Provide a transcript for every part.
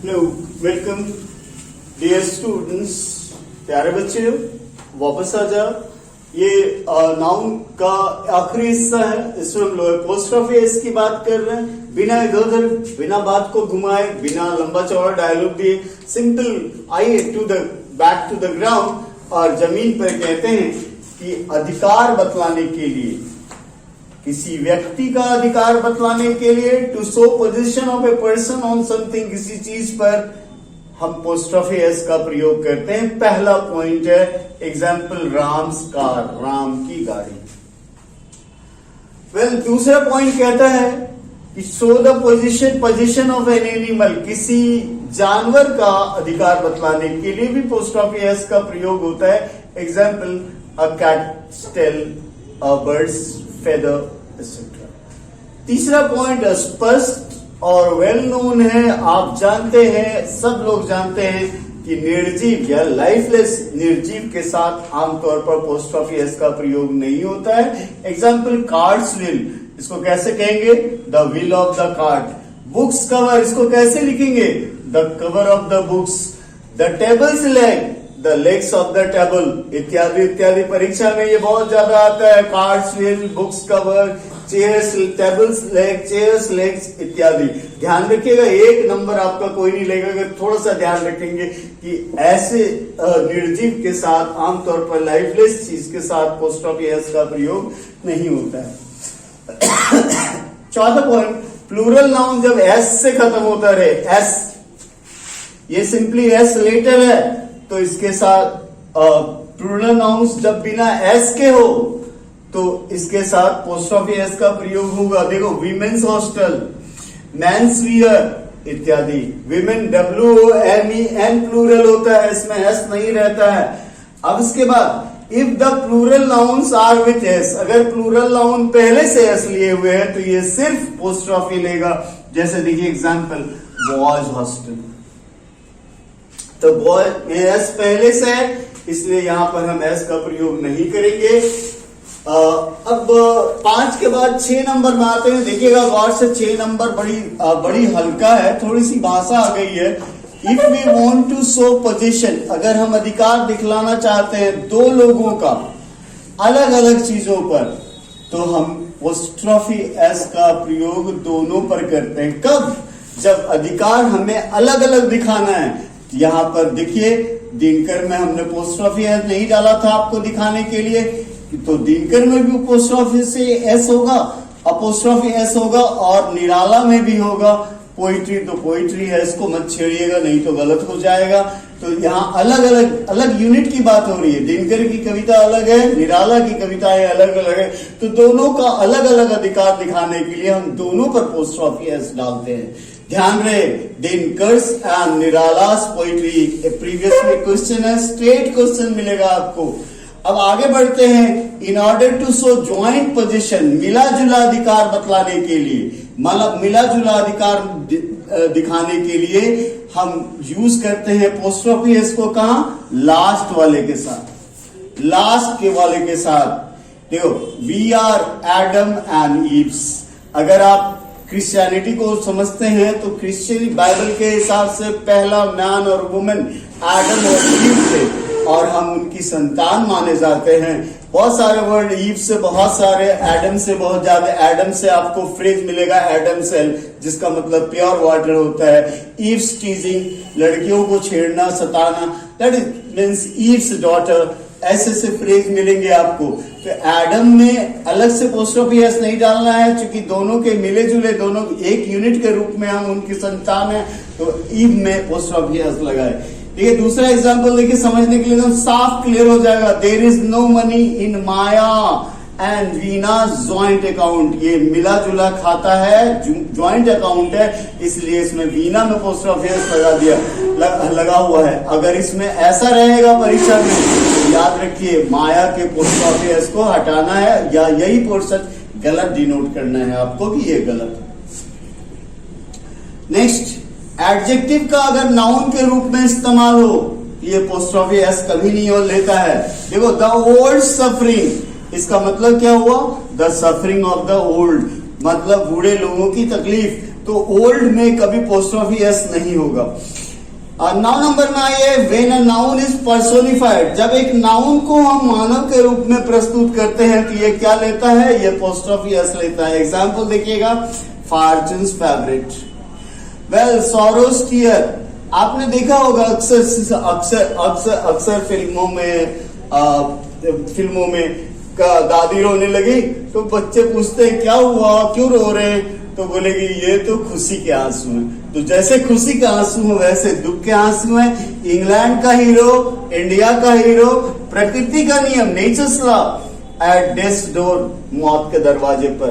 Hello welcome dear students, प्यारे बच्चे वापस आ जाओ। ये नाउन का आखिरी हिस्सा है। इसमें हम लोग पोस्ट्रॉफी एस की बात कर रहे हैं। बिना इधर उधर बिना बात को घुमाए, बिना लंबा चौड़ा डायलॉग दिए, सिंपल आइए to the back to the ground. और जमीन पर कहते हैं कि अधिकार बतलाने के लिए, किसी व्यक्ति का अधिकार बतलाने के लिए, to show position of a person on something, किसी चीज पर हम पोस्ट्रॉफी एस का प्रयोग करते हैं। पहला पॉइंट है एग्जाम्पल राम्स कार, राम की गाड़ी। वेल, दूसरा पॉइंट कहता है कि show the position of an animal, किसी जानवर का अधिकार बतलाने के लिए भी पोस्ट्रॉफी एस का प्रयोग होता है। Example a cat's tail, a bird's feather, etcetera. तीसरा पॉइंट स्पष्ट और वेल नोन है। आप जानते हैं, सब लोग जानते हैं कि निर्जीव या लाइफलेस निर्जीव के साथ आमतौर पर पोस्ट्रॉफी एस का प्रयोग नहीं होता है। एग्जाम्पल कार्ड्स विल, इसको कैसे कहेंगे? The will of the card. Books cover, इसको कैसे लिखेंगे? The cover of the books. The tables leg, the legs of the table, इत्यादि इत्यादि। परीक्षा में ये बहुत ज्यादा आता है। Cards will, books cover, chairs, tables leg, chairs legs इत्यादि। ध्यान रखिएगा, एक नंबर आपका कोई नहीं लेगा अगर थोड़ा सा ध्यान रखेंगे कि ऐसे निर्जीव के साथ, आमतौर पर लाइफलेस चीज के साथ पोस्ट्रॉफी एस का प्रयोग नहीं होता है। चौथा पॉइंट, प्लूरल नाउन जब एस से खत्म होता रहे, एस, ये सिंपली एस लेटर है, तो इसके साथ प्लूरल नाउन्स जब बिना एस के हो तो इसके साथ पोस्ट्रॉफी एस का प्रयोग होगा। देखो, वीमेन्स हॉस्टल, मेंस वियर इत्यादि। विमेन WOMEN प्लूरल होता है, इसमें एस नहीं रहता है। अब इसके बाद if the plural nouns are with S, अगर प्लूरल नाउन पहले से एस लिए हुए हैं तो ये सिर्फ पोस्ट्रॉफी लेगा। जैसे देखिए एग्जाम्पल बॉयज हॉस्टल, तो बॉय में एस पहले से है, इसलिए यहां पर हम एस का प्रयोग नहीं करेंगे। अब 5 के बाद 6 नंबर में आते हैं। देखिएगा गौर से, 6 नंबर बड़ी हल्का है, थोड़ी सी भाषा आ गई है। If we want to show position, अगर हम अधिकार दिखलाना चाहते हैं दो लोगों का अलग अलग चीजों पर, तो हम पोस्ट्रॉफी एस का प्रयोग दोनों पर करते हैं। कब? जब अधिकार हमें अलग अलग दिखाना है। यहां पर देखिए, दिनकर में हमने पोस्ट्रॉफी एस नहीं डाला था आपको दिखाने के लिए, तो दिनकर में भी पोस्ट्रॉफी से एस होगा, अपोस्ट्रॉफी एस होगा, और निराला में भी होगा। पोइट्री तो पोइट्री है, इसको मत छेड़िएगा नहीं तो गलत हो जाएगा। तो यहाँ अलग अलग यूनिट की बात हो रही है। दिनकर की कविता अलग है, निराला की कविताएं अलग अलग है, तो दोनों का अलग अलग अधिकार दिखाने के लिए हम दोनों पर पोस्ट्रॉफी एस डालते हैं। ध्यान रहे, Dinkar's and Nirala's poetry previously question है, स्ट्रेट क्वेश्चन मिलेगा आपको। अब आगे बढ़ते हैं। In order to show joint position, मिला जुला अधिकार बतलाने के लिए, मतलब मिला जुला अधिकार दिखाने के लिए हम यूज करते हैं पोस्ट्रॉफी एस को। कहा? लास्ट वाले के साथ, लास्ट के वाले के साथ। देखो, we are Adam and Eve's. अगर आप क्रिश्चियनिटी को समझते हैं तो क्रिश्चियन बाइबल के हिसाब से पहला मैन और वुमेन एडम और ईव थे, और हम उनकी संतान माने जाते हैं। बहुत सारे वर्ड, ईव से बहुत सारे, एडम से बहुत ज्यादा। एडम से आपको फ्रेज मिलेगा एडम सेल, जिसका मतलब प्योर वाटर होता है। ईव्स टीजिंग, लड़कियों को छेड़ना, सताना, that is means eves daughter. ऐसे फ्रेज मिलेंगे आपको। तो एडम में अलग से पोस्ट्रॉफी एस नहीं डालना है, क्योंकि दोनों के मिले जुले, दोनों एक यूनिट के रूप में हम उनकी संतान है, तो ईव में पोस्ट्रॉफी एस लगाए। देखिए दूसरा एग्जाम्पल देखिए, समझने के लिए तो साफ क्लियर हो जाएगा। There is no money in Maya and Veena joint account. ये मिला जुला खाता है, ज्वाइंट अकाउंट है, इसलिए इसमें वीना में पोस्ट्रॉफी एस लगा हुआ है। अगर इसमें ऐसा रहेगा परीक्षा में, तो याद रखिए माया के पोस्ट्रॉफी एस को हटाना है, या यही पोर्शन गलत डिनोट करना है आपको कि ये गलत है। नेक्स्ट, एडजेक्टिव का अगर नाउन के रूप में इस्तेमाल हो, ये पोस्ट्रॉफी एस कभी नहीं हो लेता है। देखो, द ओल्ड सफरिंग, इसका मतलब क्या हुआ? The suffering of the old, मतलब बूढ़े लोगों की तकलीफ। तो ओल्ड में कभी पोस्ट्रॉफी एस नहीं होगा। 9 नंबर में आइए, when a noun is personified, जब एक नाउन को हम मानव के रूप में प्रस्तुत करते हैं तो ये क्या लेता है, ये पोस्ट्रॉफी एस लेता है। एग्जाम्पल देखिएगा, fortune's favourite, well sorrow's tear. आपने देखा होगा अक्सर अक्सर अक्सर अक्सर फिल्मों में दादी रोने लगी तो बच्चे पूछते हैं क्या हुआ, क्यों रो रहे, तो बोलेगी ये तो खुशी के आंसू हैं। तो जैसे खुशी के आंसू हैं वैसे दुख के आंसू हैं। इंग्लैंड का हीरो, इंडिया का हीरो, प्रकृति का नियम, nature's law, at death door, मौत के दरवाजे पर।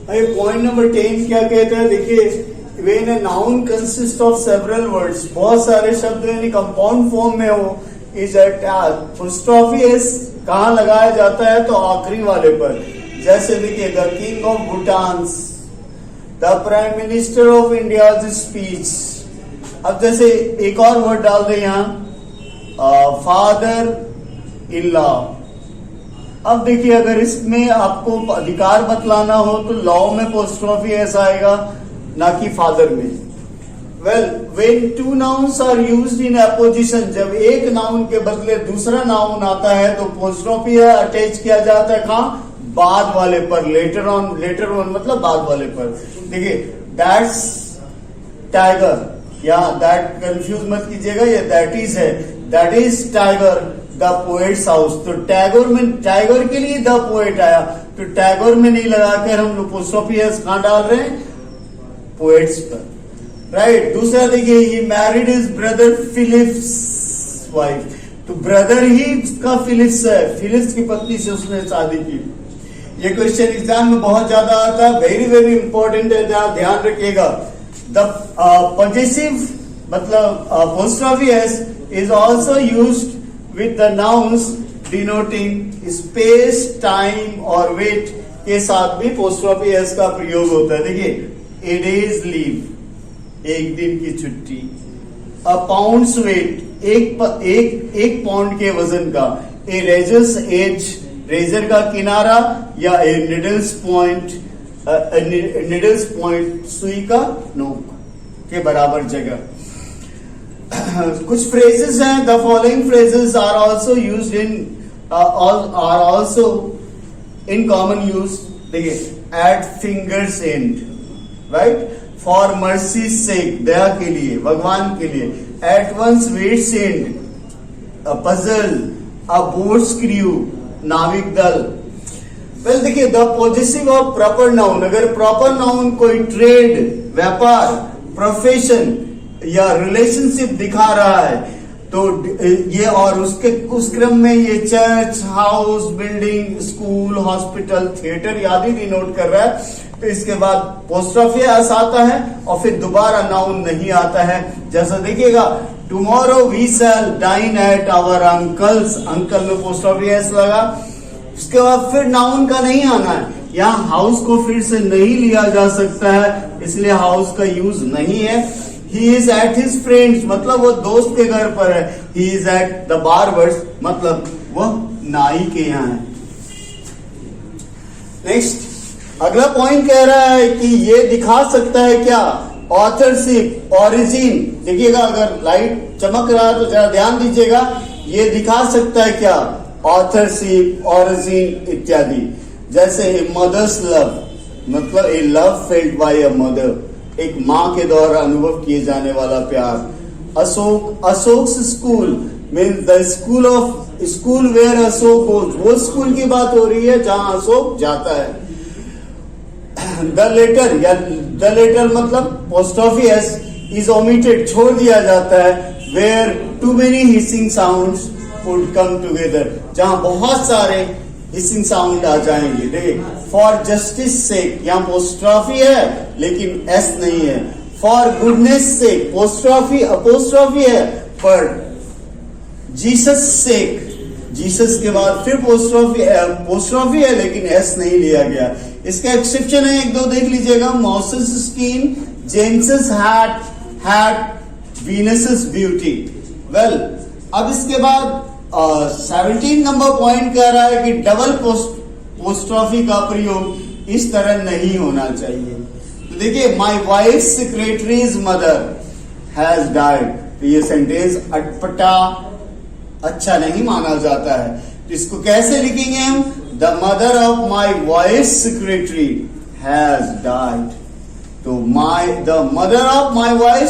पॉइंट नंबर 10 क्या कहता है, देखिए, when a noun consist of several words, बहुत सारे शब्द यानी कंपाउंड फॉर्म में हो, इज अटैच्ड, पोस्ट्रॉफी एस कहाँ लगाया जाता है, तो आखिरी वाले पर। जैसे देखिए, the king of Bhutan, the prime minister of India speech. अब जैसे एक और वर्ड डाल दे यहाँ, फादर इन लॉ। अब देखिए, अगर इसमें आपको अधिकार बतलाना हो तो लॉ में पोस्ट्रॉफी एस आएगा, ना कि फादर में। Well, when two nouns are used in apposition, जब एक नाउन के बदले दूसरा नाउन आता है तो पोस्ट्रॉफी अटैच किया जाता है कहाँ, बाद वाले पर, लेटर ऑन मतलब बाद वाले पर। देखिए, दैट्स टाइगर, या दैट कंफ्यूज मत कीजिएगा, ये दैट इज है, that is tiger the poets house. तो टैगोर में, टाइगर के लिए द पोएट आया, तो टैगोर में नहीं लगाकर हम लोग पोस्ट्रॉफी कहाँ डाल रहे हैं, पोएट्स पर, राइट। दूसरा देखिए, ये married is brother Philip's wife, तो ब्रदर ही इसका फिलिप्स है, फिलिप्स की पत्नी से उसने शादी की। ये क्वेश्चन एग्जाम में बहुत ज्यादा आता है, वेरी वेरी इंपॉर्टेंट है, ध्यान रखिएगा। द पॉजेसिव मतलब apostrophe S is also used with the nouns denoting space, time और वेट के साथ भी पोस्ट्रॉफी एस का प्रयोग होता है। देखिए, ए डेज लीव, एक दिन की छुट्टी, अ पाउंड्स वेट, एक पाउंड के वजन का, ए रेजर्स एज, रेजर का किनारा, या ए निडल्स पॉइंट, सुई का नोक के बराबर जगह। कुछ फ्रेजेस हैं, the following phrases are also used in common use. देखिए, at fingers end, right, for mercy sake, दया के लिए, भगवान के लिए, at one's wits end, a puzzle, a boat's crew, नाविक दल। वेल देखिए, the possessive of proper noun, अगर प्रॉपर नाउन कोई ट्रेड, व्यापार, प्रोफेशन या रिलेशनशिप दिखा रहा है तो ये, और उस क्रम में ये church, house, building, school, hospital, theatre आदि डिनोट कर रहा है, तो इसके बाद पोस्ट्रॉफी एस आता है और फिर दोबारा नाउन नहीं आता है। जैसा देखिएगा, tomorrow we shall dine at our uncle's, uncle में पोस्ट्रॉफी एस लगा, उसके बाद फिर नाउन का नहीं आना है। यहाँ हाउस को फिर से नहीं लिया जा सकता है, इसलिए हाउस का यूज नहीं है। He is at his friends, मतलब वो दोस्त के घर पर है। He is at the barbers, मतलब वह नाई के यहाँ है। नेक्स्ट, अगला पॉइंट कह रहा है कि ये दिखा सकता है क्या, ऑथरशिप, ओरिजिन। देखिएगा, अगर लाइट चमक रहा है तो जरा ध्यान दीजिएगा, ये दिखा सकता है क्या, ऑथरशिप, ओरिजिन इत्यादि। जैसे मदर्स लव, मतलब a love felt by a mother, एक माँ के द्वारा अनुभव किए जाने वाला प्यार। Ashok, Ashok's school means the school where Ashok goes, वो स्कूल की बात हो रही है जहां अशोक जाता है। द लेटर, या द लेटर मतलब पोस्ट्रॉफी एस इज ओमिटेड, छोड़ दिया जाता है, where too many hissing sounds would come together, जहां बहुत सारे हिसिंग साउंड आ जाएंगे। देखिए, फॉर जस्टिस सेक, यहाँ पोस्ट्रॉफी है लेकिन एस नहीं है। फॉर गुडनेस सेक, पोस्ट्रॉफी अपोस्ट्रॉफी है, पर जीसस सेक, जीसस के बाद फिर पोस्ट्रॉफी है लेकिन एस नहीं लिया गया। इसका एक्सेप्शन है, एक दो देख लीजिएगा, Moses skin, James's hat, Venus beauty. Well, अब इसके बाद 17 नंबर पॉइंट कह रहा है कि डबल पोस्ट्रॉफी का प्रयोग इस तरह नहीं होना चाहिए। देखिए my wife secretaries mother has died, तो ये सेंटेंस अटपटा अच्छा नहीं माना जाता है। तो इसको कैसे लिखेंगे हम? The mother of my wife secretary has died. तो the mother of my wife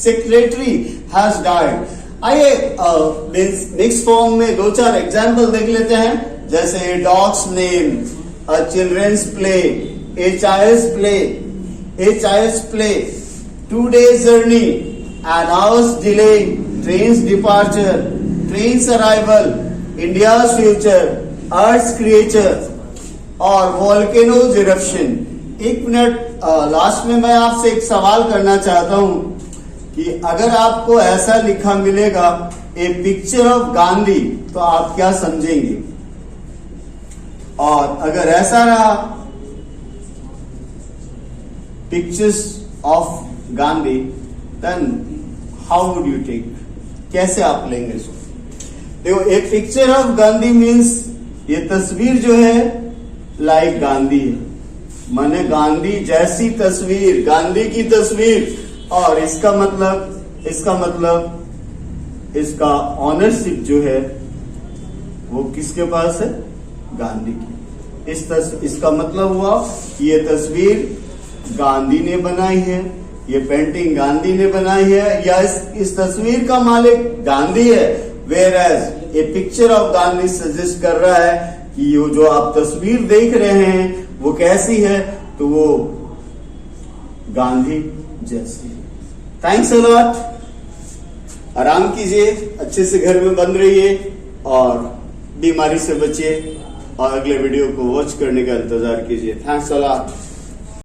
secretary has died. आइए नेक्स्ट फॉर्म में दो चार एग्जाम्पल देख लेते हैं, जैसे dog's name, a children's play, a child's play, 2 days journey, an hour's delay, train's departure, train's arrival, India's future, Earth's creature और volcano's eruption। एक मिनट लास्ट में मैं आपसे एक सवाल करना चाहता हूं कि अगर आपको ऐसा लिखा मिलेगा ए पिक्चर ऑफ गांधी, तो आप क्या समझेंगे? और अगर ऐसा रहा pictures of Gandhi, then how would you take? कैसे आप लेंगे इसको? देखो, a picture of Gandhi means ये तस्वीर जो है लाइक गांधी है, माने गांधी जैसी तस्वीर, गांधी की तस्वीर। और इसका मतलब इसका ऑनरशिप जो है वो किसके पास है? गांधी की। इसका मतलब हुआ कि ये तस्वीर गांधी ने बनाई है, ये पेंटिंग गांधी ने बनाई है, या इस तस्वीर का मालिक गांधी है। Whereas a picture of Gandhi suggest कर रहा है कि ये जो आप तस्वीर देख रहे हैं वो कैसी है? तो वो गांधी जैसी। Thanks a lot. आराम कीजिए, अच्छे से घर में बंद रहिए और बीमारी से बचिए, और अगले वीडियो को वॉच करने का इंतजार कीजिए। Thanks a lot.